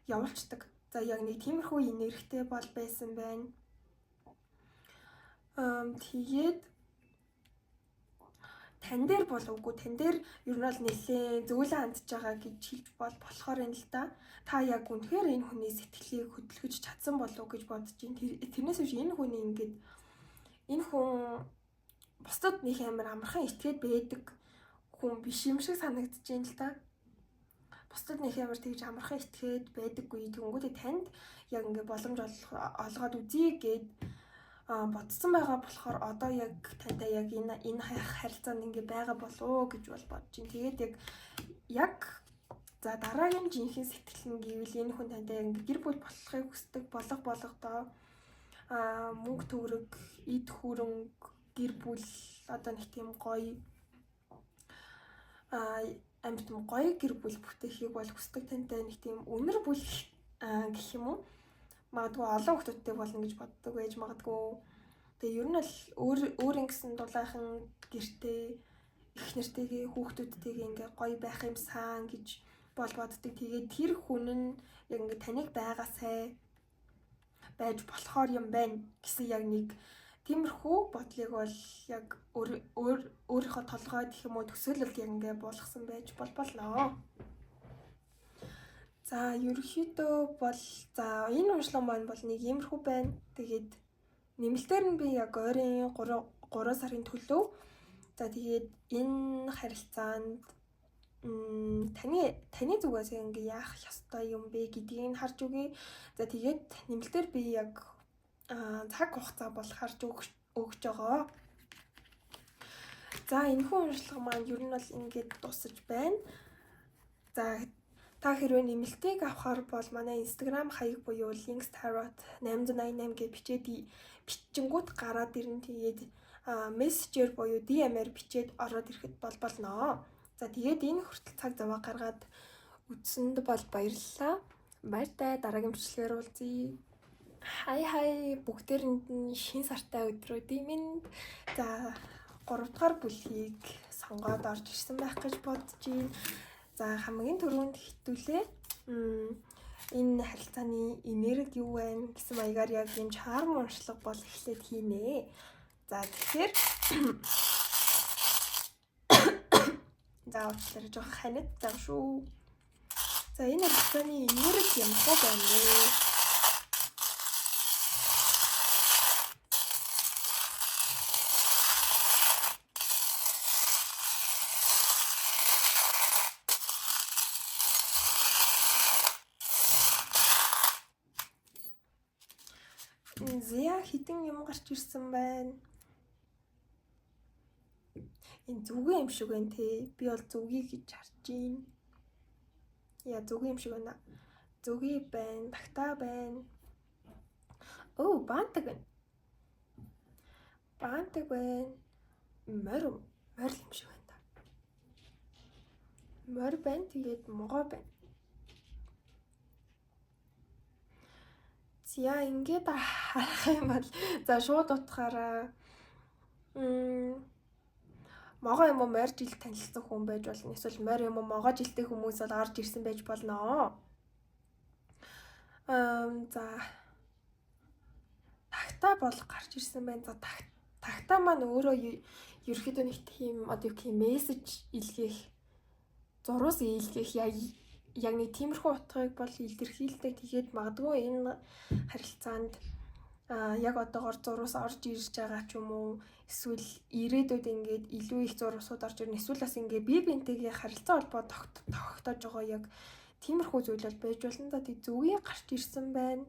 явуулцдаг. За яг нэг тиймэрхүү энергитэй бол байсан байна. Тэгээд тань дээр бол үгүй, тань дээр ер нь бол нэлээд зөөлөн хандж байгаа гэж хэлж болохоор юм л да. Та яг үнэхээр энэ хүний сэтгэлийг хөдөлгөж чадсан болов уу гэж бодож байна. Тэрнээс биш энэ хүний ингээд энэ хүн бусдад нэг амар амархан итгээд байдаг хүн биш юм шиг санагдаж байна л да. Бусдад нэг амар тэгж амархан итгээд байдаггүй. Тэнгүүтээ танд яг ингээд боломж олгоод үзье гэд бодсон байгаа болохоор одоо яг тантай яг энэ харилцаанд ингээд байгаа болов гэж бол бодож байна. Тэгээд яг за дараагийн жинхэнэ сэтгэл нь гэвэл энэ хүн тантай ингээд гэр бүл болохыг хүсдэг болгодоо мөнгө төгрөг, эд хөрөнгө гэр бүл одоо нэг тийм гоё амьд гоё гэр бүл бүтээхийг бол хүсдэг тантай нэг тийм өнөр бүл гэх юм уу. Магадгүй олон хүүхдүүдтэй болно гэж боддог байж магадгүй. Тэгээ ер нь бол өөрийн гэсэн дулаахан гэртээ их нэртэйгээ хүүхдүүдтэйгээ ингээ гоё байх юм сан гэж боддог. Тэгээд тэр хүн нь яг ингээ таныг байгаасай байж болохоор юм байна гэсэн яг нэг тиймэрхүү бодлыг бол яг өөрийнхөө толгойд гэх юм уу төсөөлөлд яг ингээ болгосон байж болно. За ерөнхийдөө бол за энэ уншлага маань бол нэг иймэрхүү байна. Тэгээд нэмэлтээр нь би яг ойрын 3 сарын төлөө за тэгээд энэ харилцаанд таны зүгээс ингээ яах ёстой юм бэ гэдгийг нь харж өгье. За тэгээд нэмэлтээр би яг цаг хугацаа бол харж өгч байгаа. За энэ хүн уншлага маань ер нь бол ингээд дуусаж байна. За та хэрвээ нэмэлтийг авахар бол манай Instagram хаяг буюу linkstarot888 гэж бичингүүд гараад ирнэ. Тэгээд мессежээр буюу DM-ээр бичээд ороод ирэхэд болно. За тэгээд энэ хүртэл цаг зав гаргаад үзсэнд бол баярлалаа. Баяртай дараагийн бичлэгээр уулзъя. Хай бүгдээрэнд нь шинэ сартай өдрүүдийн минь. За 3 дугаар бүлгийг сонгоод орж ирсэн байх гэж бодож байна. За хамгийн түрүүнд хитүүлээ. Энэ харилцааны энерги юу вэ гэсэн маягаар яг юм чарм уншлага бол эхлээд хийнэ. За тэгэхээр за уучлаарай жоох ханад зав шүү. За энэ харилцааны энерги юм хөө байна вэ? Зя хитэн юм гарч ирсэн байна. Энэ зүгийн юм шиг байна те. Би бол зүгийг гэж харж байна. Яа зүгийн юм шиг байна. Зүгийн байна, тагтаа байна. Оо, бантаг байна. Бантаг байна. Морь юм шиг байна та. Морь байна, тэгээд могоо байна. За ингээд харах юм бол за шууд утгаараа могоо юм уу морь жил танилцсан хүн байж болно. Эсвэл морь юм уу могоо жилтэй хүмүүс бол орж ирсэн байж болно. За тагтаа бол гарч ирсэн байна. За тагтаа маань өөрөө ерөөхдөө нэг тийм одоо юу гэх юм мессеж илгээх, зурус илгээх яг нэг тиймэрхүү утгыг бол илэрхийлдэг. Тэгээд магадгүй энэ харилцаанд яг одоогоор зурус орж ирж байгаа ч юм уу эсвэл ирээдүйд ингээд илүү их зурусууд орж ирнэ. Эсвэл бас ингээд бие биентэйгээ харилцаа холбоо тогтоож байгаа яг тиймэрхүү зүйл бол байж болно. За тэг зүгийн гарч ирсэн байна.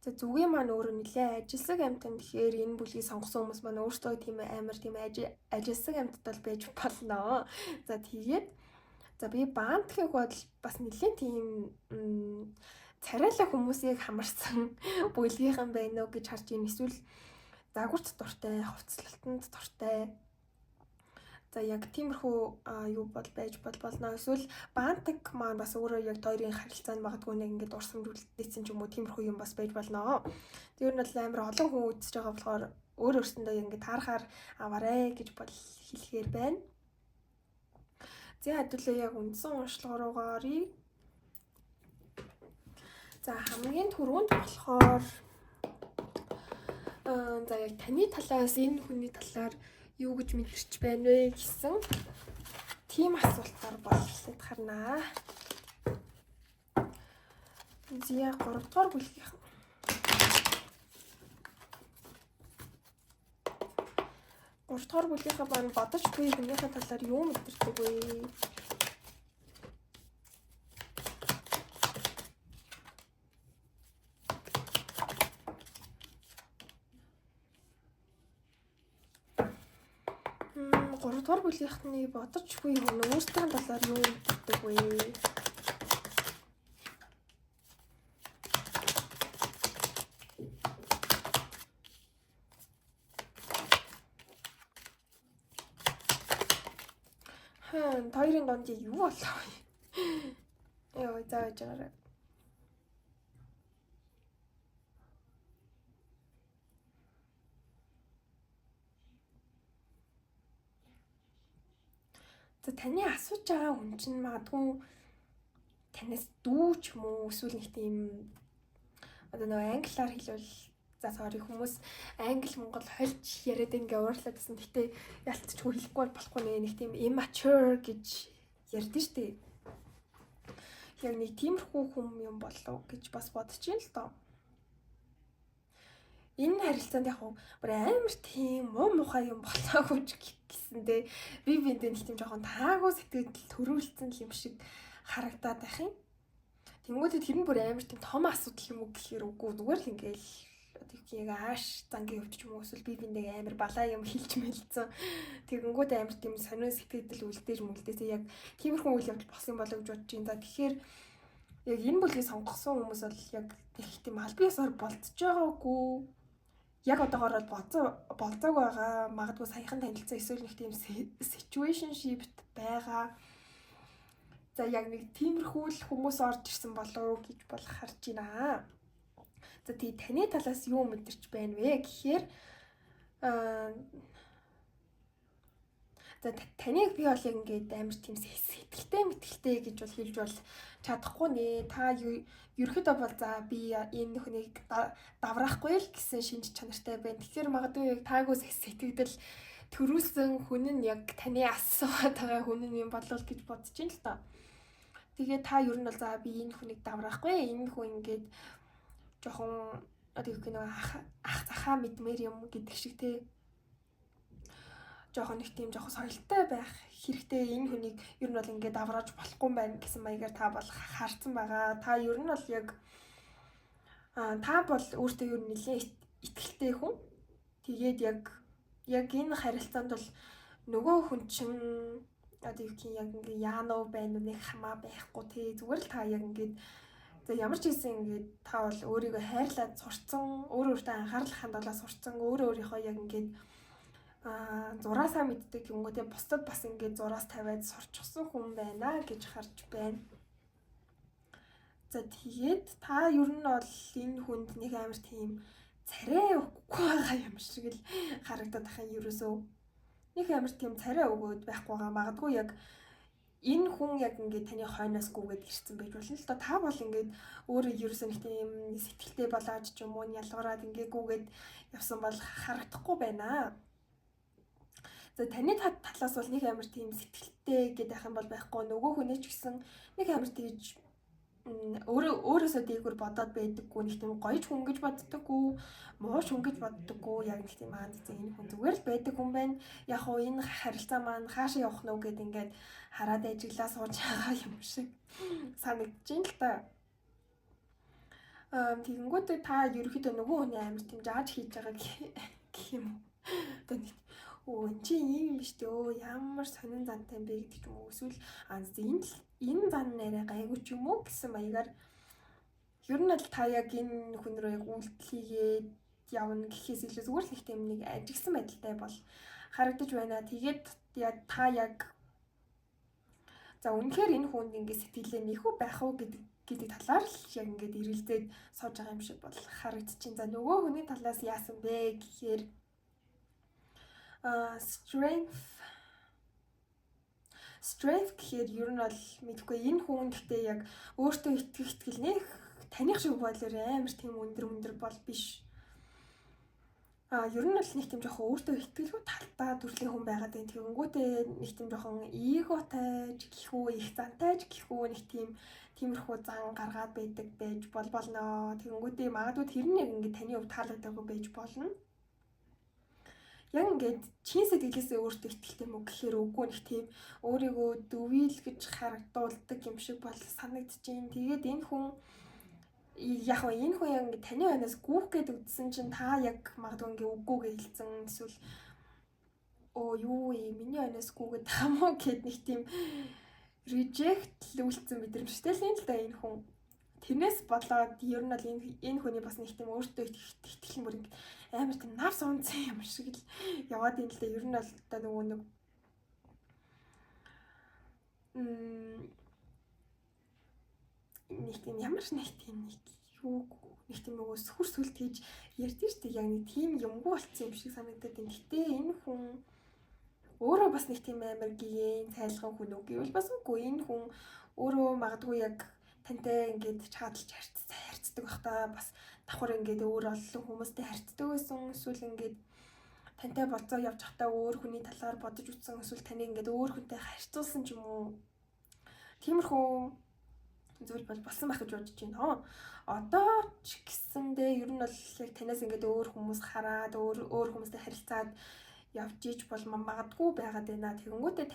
За зүгийн маань өөрөө нэлээ ажилсаг амьтан тэгэхээр энэ бүлгийг сонгосон хүмүүс маань өөрсдөө тийм амар тийм ажилсаг амьтад бол байж болно. За тэгээд за би бантхыг бол бас нэлээд тийм царайлаа хүмүүсийг хамарсан бүлгийнхэн байна уу гэж харж ийн. Эсвэл загварт дуртай, хувцлалтанд дуртай. За яг тиймэрхүү юу бол байж болно. Эсвэл бантаг маань бас өөрөө яг хоёрын харилцаанд магадгүй нэг ингээд урсамжуулсан ч юм уу тиймэрхүү юм бас байж болно. Тэр нь бол амар олон хүн үзэж байгаа болохоор өөрөөсөндөө ингээд таарахаар аваарэ гэж бол хэлэхээр байна. За хэдүүлээ яг үндсэн уншлага руугаа оръё. За хамгийн түрүүнд болохоор за яг таны талаас энэ хүний талаар юу гэж мэдэрч байна вэ гэсэн тийм асуултаар бол хэлээд харнаа. Зя 3 дугаар бүлгийнх. 3 дугаар бүлгийнхаа маань бодож буй хүнийхээ талаар юу мэдэрдэг вэ? Гуравдугаар бүлгийнхний бодож буй хүн өөрсдөө талаар юу мэддэг вэ? хоёрын донд юу болоо. Яа, зааж байгаарай. За таны асууж байгаа хүн чинь магадгүй танаас дүү ч юм уу эсвэл нэг тийм одоо нөгөө англиар хэлвэл за sorry хүмүүс англи монгол хольж яриад ингээ уурлаад гэсэн. Гэтэ ялцчихгүй хэлэхгүй болохгүй нэг тийм immature гэж ярьдэн штэ. Яг нэг тиймэрхүү хүм юм болов гэж бас бодож байна л доо. Энэ харилцаанд яг бүр амар тийм муухай юм болоогүй ч гэсэндээ би биэндээ нэг тийм жоохон таагүй сэтгэл төрүүлсэн юм шиг харагдаад байх юм. Тэнгүүтээ тэр нь бүр амар тийм том асуудал юм уу гэхээр үгүй зүгээр л ингээл яг ааш зангийн өвч юм уу эсвэл би биэндээ амар балаа юм хэлж мэлцэн. Тэгэнгүүт амар тийм сонио сэтгэл үлдээж мүлдээсээ яг тиймэрхүү үйл явдал болсон болоо гэж бодож байна. За тэгэхээр яг энэ бүлгийг сонгосон хүмүүс бол яг их тийм аль биесээр болцож байгаагүй. Яг одоогоор бол болцоог байгаа. Магадгүй саяхан танилцсан эсвэл нэг тийм situationship байгаа. За яг нэг тиймэрхүү л хүмүүс орж ирсэн болов гэж бол харж байна. За тий таны талаас юу мэдэрч байна вэ гэхээр за таныг би бол яг ингээд амар тийм сэтгэлтэй мэтгэлтэй гэж бол хэлж бол чадахгүй нэ. Та ерөөхдөө бол за би энэ хүнийг давраахгүй л гэсэн шинж чанартай байна. Тэгэхээр магадгүй яг таагүй сэтгэл төрүүлсэн хүн нь яг таны асууад байгаа хүн юм болов гэж бодож байна л та. Тэгээ та ер нь бол за би энэ хүнийг давраахгүй. Энэ хүн ингээд жоохон одоо юу гэх нэг ах захаа мэдмээр юм гэдэг шиг те. Жоохон нэг тийм жоохон соёлтой байх хэрэгтэй. Энэ хүнийг ер нь бол ингээд даврааж болохгүй юм байна гэсэн маягаар та бол харсан байгаа. Та ер нь бол яг та бол өөртөө ер нь нэлээд итгэлтэй хүн. Тэгээд яг энэ харилцаанд бол нөгөө хүн чинь одоо юу гэх юм яг ингээ яануу байна уу нэг хамаа байхгүй те. Зүгээр л та яг ингээд за ямар ч хэлсэн ингээд та бол өөрийгөө хайрлаад сурцсан, өөртөө анхаарал хандуулаад сурцсан, өөрийнхөө яг ингээд зураасаа мэддэг юм уу те. Бусдад бас ингээд зураас тавиад сурчсан хүн байна гэж харж байна. За тэгээд та ер нь бол энэ хүнд нэг амар тийм царай өгөхгүй байгаа юм шиг л харагдаад байгаа юм ерөөсөө. Нэг амар тийм царай өгөөд байхгүй байгаа. Магадгүй яг энэ хүн яг ингээд таны хойноос гүгээд ирсэн байж болно л доо. Та бол ингээд өөрөө ерөөсөө нэг тийм сэтгэлтэй болоод ч юм уу ялгараад ингээд гүгээд явсан бол харагдахгүй байна. За таны талаас бол нэг амар тийм сэтгэлтэй гэдэг юм бол байхгүй. Нөгөө хүнээ ч гэсэн нэг амар тийж өөрөөсөө дээгүр бодоод байдаггүй, нэг тийм гоёж хүн гэж боддоггүй, мууш хүн гэж боддоггүй, яг нэг тийм энэ хүн зүгээр л байдаг хүн байна. Яг уу энэ харилцаа маань хаашаа явах нь вэ гэд ингээд хараад ажиглаа сууж байгаа юм шиг санагдаж байна л та. Тэгэнгүүтээ та ерөөхдөө нөгөө хүний амар тийм жааж хийж байгаа гэх юм уу. Өө чи ийм юм биш дээ. Ямар сонин зантай юм бэ гэдэг юм уу. Эсвэл энэ зан нэрээ гайгүй ч юм уу гэсэн маягаар ер нь бол та яг энэ хүн рүү яг үйлдэлийгээд явна гэхээс илүү зүгээр л их тийм нэг ажигсан байдалтай бол харагдаж байна. Тэгээд та яг за үнэхээр энэ хүнд ингээд сэтгэлээ нэхүү байх уу гэдэг талаар л яг ингээд ирэлзээд сууж байгаа юм шиг бол харагдчихээн. За нөгөө хүний талаас яасан бэ гэхээр strength гэхээр ер нь бол мэдгүй энэ хүн гэхдээ яг өөртөө итгэл нэх таних шиг бодлоор амар тийм өндөр бол биш. Ер нь бол нэг тийм жоохон өөртөө итгэлгүй талтай төрлийн хүн байгаад байна. Тэгэнгүүтээ нэг тийм жоохон эготай ч гэхүү, их зантай ч гэхүү нэг тиймэрхүү зан гаргаад байдаг байж болно. Тэгэнгүүтээ магадгүй тэр нь яг ингээд таны хувьд таалагдаагүй байж болно. Яг ингээд чин сэтгэлээсээ өөртөө итгэлтэй мө гэхээр үгүй нэг тийм өөрийгөө дүвийл гэж харагдуулдаг юм шиг бол санагдчихээн. Тэгээд энэ хүн яг энэ хүн яг ингээд таны хойноос гүүх гэдэг үтсэн чинь та яг магадгүй ингээд үгүй гэж хэлсэн эсвэл юу миний хойноос гүүгээд хамаа гэд нэг тийм reject лүүлсэн мэдрэмжтэй л юм л да энэ хүн. Тэрнээс болоод ер нь бол энэ хүний бас нэг тийм өөртөө итгэл мөр амар тийм навс унцсан юм шиг л яваад юм л да. Ер нь бол одоо нөгөө нэг нэг тийм ямар ч нэг тийм нэг юу нэг тийм нөгөө сөхөр сүлт хийж ярьдээ штэ яг нэг тийм юмгүй болцсон юм шиг санагдаад байна. Гэтэ энэ хүн өөрөө бас нэг тийм амар гин цайлган хүн үг гэвэл бас үгүй энэ хүн өөрөө магадгүй яг тантай ингээд чадалж харьцдаг байх та бас давхар ингээд өөр олон хүмүүстэй харьцдаг байсан эсвэл ингээд тантай болцоо явж байхдаа өөр хүний талаар бодож үзсэн эсвэл таны ингээд өөр хүнтэй харьцуулсан ч юм уу тиймэрхүү зүйл болсон байх гэж бодож байна. Одоо ч гэсэндээ ер нь бол яг танаас ингээд өөр хүмүүс хараад өөр хүмүүстэй харилцаад явж иж бол магадгүй байгаад байна. Тэгэнгүүтээ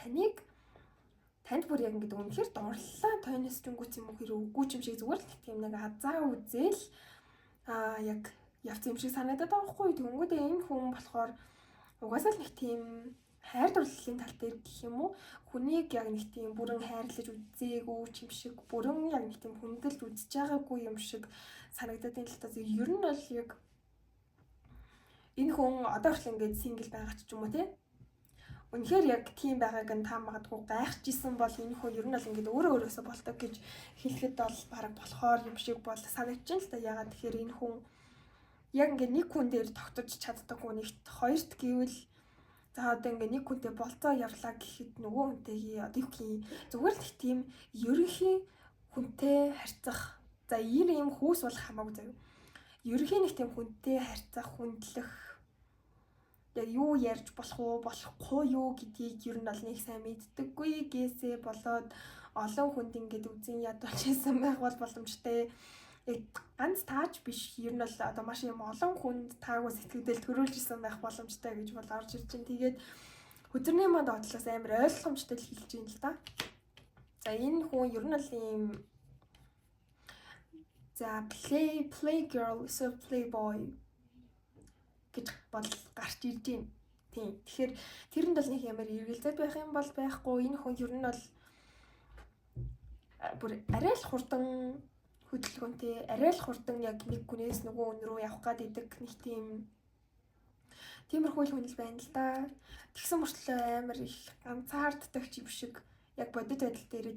танд бүр яг ингээд үнэхээр дурлалаа тойноос тэнгүүц юм уу хэрэг үгүй юм шиг зүгээр л тийм нэг азаа үзэл яг явц юм шиг санагдаад байгаа хгүй. Тэгэнгүүтээ энэ хүн болохоор угаасаа л нэг тийм хайр дурлалын тал дээр гэх юм уу хүнийг яг нэг тийм бүрэн хайрлаж үзээгүй юм шиг бүрэн яг нэг тийм хүндэлж үзэж байгаагүй юм шиг санагдаад байна л та. Ер нь бол яг энэ хүн одоо хүртэл ингээд сингл байгаа ч юм уу те. Үнэхээр яг тийм байгааг нь та магадгүй гайхажсэн бол энэ хүн ер нь бол ингээд өөрөөсөө болдог гэж хэлэхэд бол бараг болохоор юм шиг бол санагдаж байна л та. Ягаад тэгэхээр энэ хүн яг ингээд нэг хүн дээр тогтож чаддаг хүнийхт хоёрт гэвэл за одоо ингээд нэг хүнтэй болцоо явлаа гэхэд нөгөө хүнтэйгээ одоо юу гэх юм зүгээр л тийм ерөнхий хүнтэй харьцах за ийм хүүс бол хамаагүй заяа. Ерөнхий нэг тийм хүнтэй харьцах хүндлэх яг юу ярьж болох уу болохгүй юу гэдгийг ер нь бол нэг сайн мэддэггүй гээсээ болоод олон хүнд ингээд үзэн ядуулж байсан байх бол боломжтой. Яг ганц тааж биш ер нь бол одоо маш юм олон хүнд таагүй сэтгэлдэл төрүүлж исэн байх боломжтой гэж бол орж ирж байна. Тэгээд хөдөрний мод одлоос амар ойлгомжтой л хэлж байна л да. За энэ хүн ер нь бол ийм за play girl so playboy гэж бол гарч ирж байна. Тийм. Тэгэхээр тэрэнд бол нэг ямар эргэлзээд байх юм бол байхгүй. Энэ хүн ер нь бол бүр арай л хурдан хөдөлгөөнтэй, арай л хурдан яг нэг хүнээс нөгөө хүн рүү явах гад идэг нэг тиймэрхүү хүн л байна л да. Тэгсэн мөртлөө амар их ганцаарддаг юм шиг яг бодит байдал дээр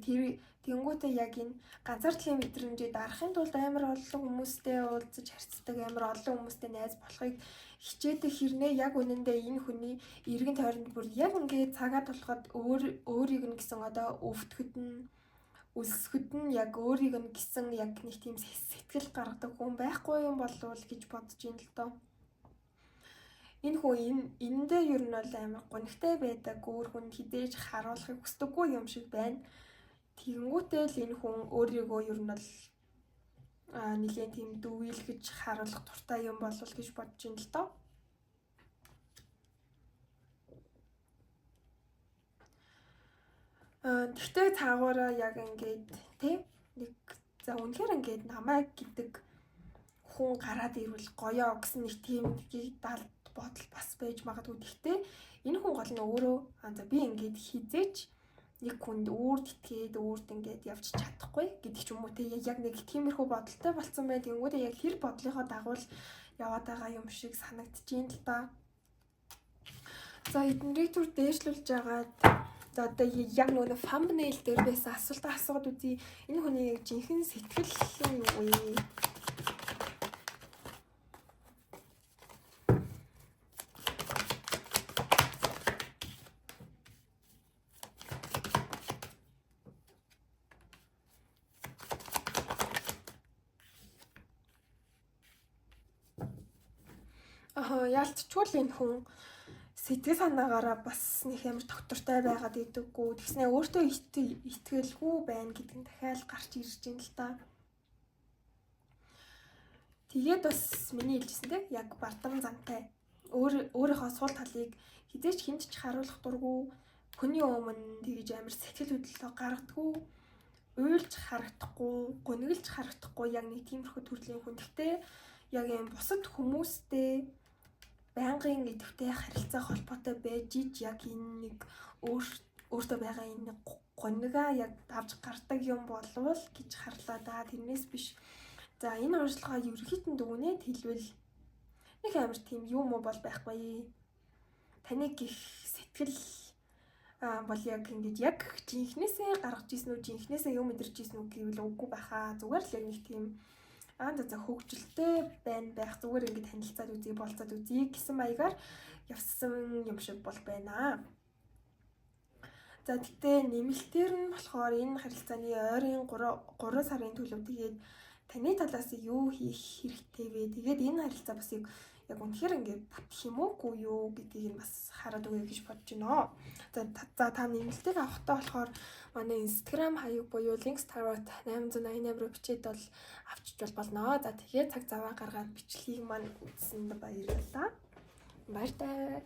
тэнгуүтэй яг энэ ганцаардлын мэдрэмжийг дарахын тулд амар олон хүмүүстэй уулзаж харьцдаг, амар олон хүмүүстэй найз болохыг хичээдэг хэрнээ яг үнэндээ энэ хүний эргэн тойронд бүр яг ингээд цагаад болоход өөрийг нь гэсэн одоо өвтгөд нь үлсгэд нь яг өөрийг нь гэсэн яг нэг тийм сэтгэл гаргадаг хүн байхгүй юм болов гэж бодож ин л доо. Энэ хүн энэндээ ер нь бол амар гонхтой байдаг өөр хүнд хідээж харуулахыг хүсдэггүй юм шиг байна. Тэгэнгүүтээ л энэ хүн өөрийгөө ер нь бол нэгэн тийм дүүйлгэж харуулах туртай юм болов гэж бодож ин л доо. Тэгтээ цаагаараа яг ингээд тий нэг за үнэхээр ингээд намайг гэдэг хүн гараад ирвэл гоёо гэсэн нэг тийм даалт бодол бас байж магадгүй. Тэгтээ энэ хүн гол нь өөрөө за би ингээд хизээч нэг хүнд өөрт итгээд өөрт ингээд явж чадахгүй гэдэг ч юм уу тий яг нэг тиймэрхүү бодолтой болсон байх. Тэнгүүдээ яг тэр бодлынхоо дагуу яваад байгаа юм шиг санагдчихээн л та. За эднэрийг түр дээшлүүлж агаад за одоо яг нөгөө thumbnail дээр байсан асуултаа асууад үзье. Энэ хүний яг жинхэнэ сэтгэл юу вэ? Яалтчгүй энэ хүн сэтгэл санаагаараа бас нэг амар доктортой байгаад идэггүй. Тэгснээ өөртөө итгэлгүй байна гэдэг нь дахиад гарч ирж байна л та. Тэгээд бас миний хэлжсэн тийм яг бардам зантай. Өөрийнхөө сул талыг хизээч хинч харуулах дурггүй. Хүний өмнө тэгж амар сэтгэл хөдлөлөө гаргадаггүй. Уйлж харагдахгүй, гуниглж харагдахгүй яг нэг тиймэрхүү төрлийн хүн. Гэхдээ яг юм бусад хүмүүстэй байнгын идэвхтэй харилцаа холбоотой байж иж яг энэ нэг өөртөө байгаа энэ гонигаа яг давж гардаг юм болов гэж харлаа да. Тэрнээс биш. За энэ онцлогоо ерөнхийдөө дүгнээд хэлвэл нэг амар тийм юм уу бол байхгүй. Таны гих сэтгэл бол яг ингэж яг жинхнээсээ гаргаж ийсэн үү, жинхнээсээ юу мэдэрч ийсэн үү гэвэл үгүй байхаа. Зүгээр л яг нэг тийм за хөгжилтэй байх зүгээр ингэж танилцаад үзье, болцоод үзье гэсэн маягаар явсан юм шиг бол байна. За тэгтээ нэмэлтээр нь болохоор энэ харилцааны ойрын 3 сарын төлөв тэгээд таны талаас юу хийх хэрэгтэй вэ? Тэгээд энэ харилцаа бас яг үнэхээр ингээд бүтэх юм уугүй юу гэдгийг нь бас хараад өгье гэж бодож байна. За та нэмэлтээр авахтаа болохоор манай Instagram хаяг буюу linkstarot888 руу бичээд бол авчиж болно. За тэгээд цаг заваа гаргаад бичлэгийг маань үзсэнд баярлалаа. Баяртай.